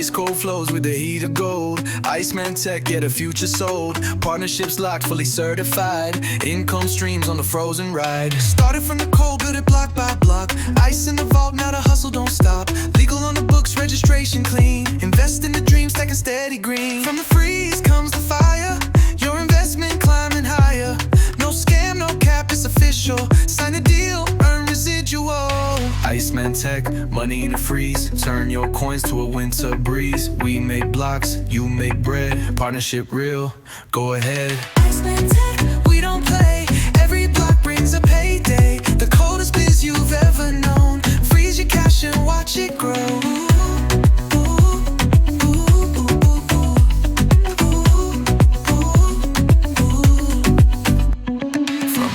Ice cold flows with the heat of gold. Iceman-Tech, get a future sold. Partnerships locked, fully certified. Income streams on the frozen ride. Started from the cold, built it block by block. Ice in the vault, now the hustle don't stop. Legal on the books, registration clean. Invest in the dream, stacking steady green. From the freeze comes the fire. Your investment climbing higher. No scam, no cap, it's official. Sign a deal, earn residual. Iceman-Tech, money in the freeze. Turn your coins to a winter breeze. We make blocks, you make bread. Partnership real, go ahead. Iceman-Tech, we don't play. Every block brings a payday. The coldest biz you've ever known. Freeze your cash and watch it grow.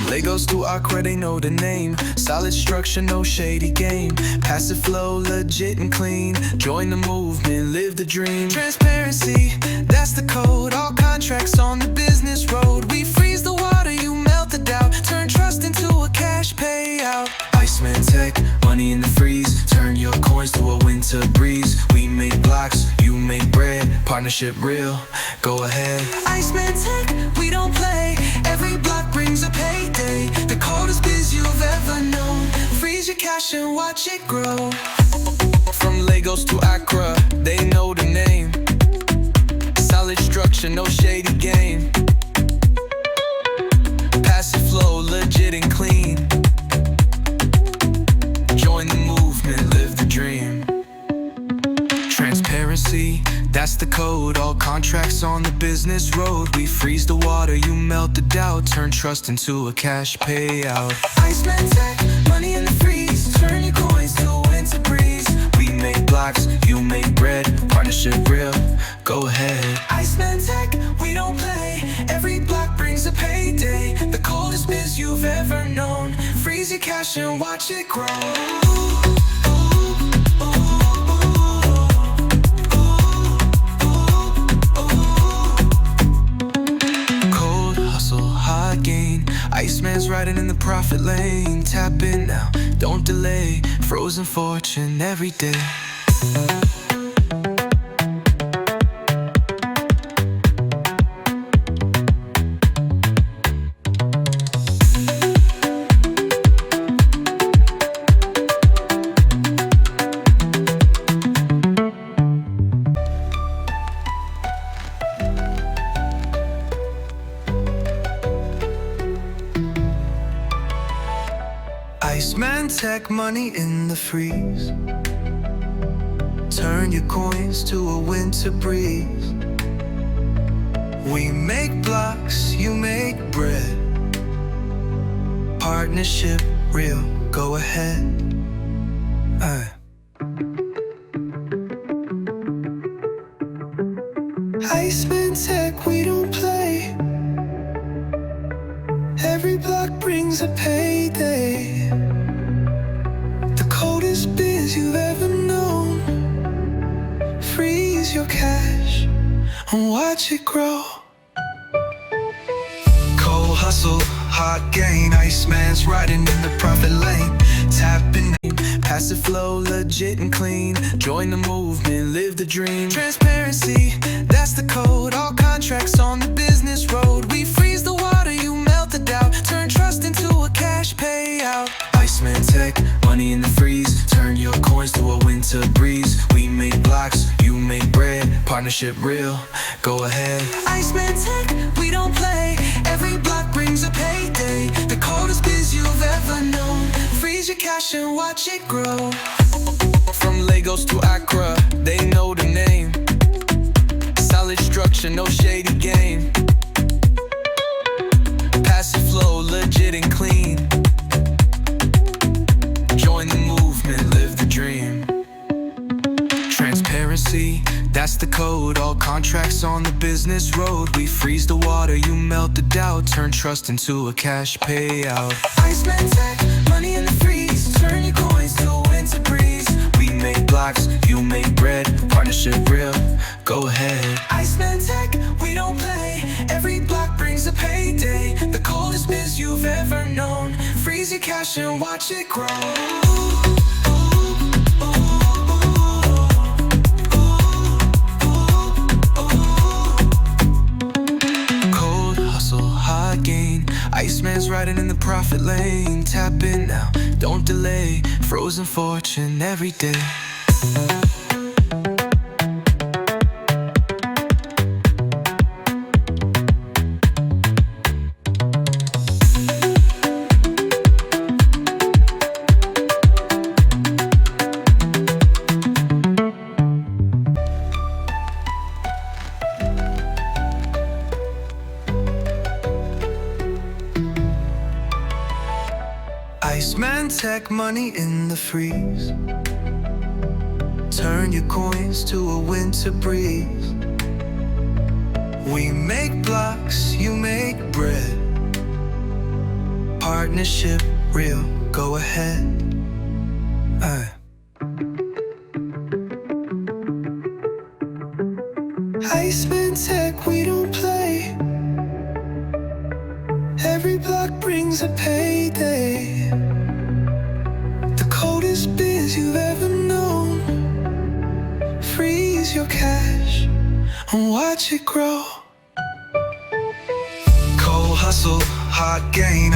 Legos to Accra, they know the name. Solid structure, no shady game. Passive flow, legit and clean. Join the movement, live the dream. Transparency, that's the code. All contracts on the business road. We freeze the water, you melt the doubt. Turn trust into a cash payout. Iceman-Tech, money in the freeze. Turn your coins to a winter breeze. We make blocks, you make bread. Partnership real, go ahead. Iceman-Tech, we don't play. Every block brings a payday. The coldest biz you've ever known. Freeze your cash and watch it grow. From Lagos to Accra, they know the name. Solid structure, no shady game. Passive flow, legit and clean. Join the movement, live the dream. Transparency, that's the code. All contracts on the business road. We freeze the water, you melt the doubt. Turn trust into a cash payout. Iceman-Tech, money in the freeze. Turn your coins to a winter breeze. We make blocks, you make bread. Partnership real, go ahead. Iceman-Tech, we don't play. Every block brings a payday. The coldest biz you've ever known. Freeze your cash and watch it grow. Iceman's riding in the profit lane. Tap in now, don't delay. Frozen fortune every day. Iceman-Tech, money in the freeze. Turn your coins to a winter breeze. We make blocks, you make bread. Partnership real, go ahead. Iceman-Tech, we don't play. Every block brings a payday. The coldest biz you've ever known. Freeze your cash and watch it grow. Cold hustle, hot gain. Iceman's riding in the profit lane. Tapping, passive flow, legit and clean. Join the movement, live the dream. Transparency, that's the code. All contracts on the business road. We freeze the water, you melt the doubt. Turn trust into a cash payout. Iceman-Tech, money in the freeze. Turn your coins to a winter breeze. We make blocks, you make bread. Partnership real, go ahead. Iceman-Tech, we don't play. Every block brings a payday. The coldest biz you've ever known. Freeze your cash and watch it grow. From Lagos to Accra, they know the name. Solid structure, no shady game. Passive flow, legit and clean. Join the movement, live the dream. Transparency, that's the code. All contracts on the business road. We freeze the water, you melt the doubt. Turn trust into a cash payout. Iceman-Tech, money in the freeze. Turn your coins to a winter breeze. We make blocks, you make bread. Partnership real, go ahead. Iceman-Tech, we don't play. Every block brings a payday. The coldest biz you've ever known. Freeze your cash and watch it grow. Iceman's riding in the profit lane. Tap in now, don't delay. Frozen fortune every day. Iceman-Tech money in the freeze. Turn your coins to a winter breeze. We make blocks, you make bread. Partnership real, go ahead. Iceman-Tech, we don't play. Every block brings a payday. The coldest biz you've ever known. Freeze your cash and watch it grow. Cold hustle, hot gain.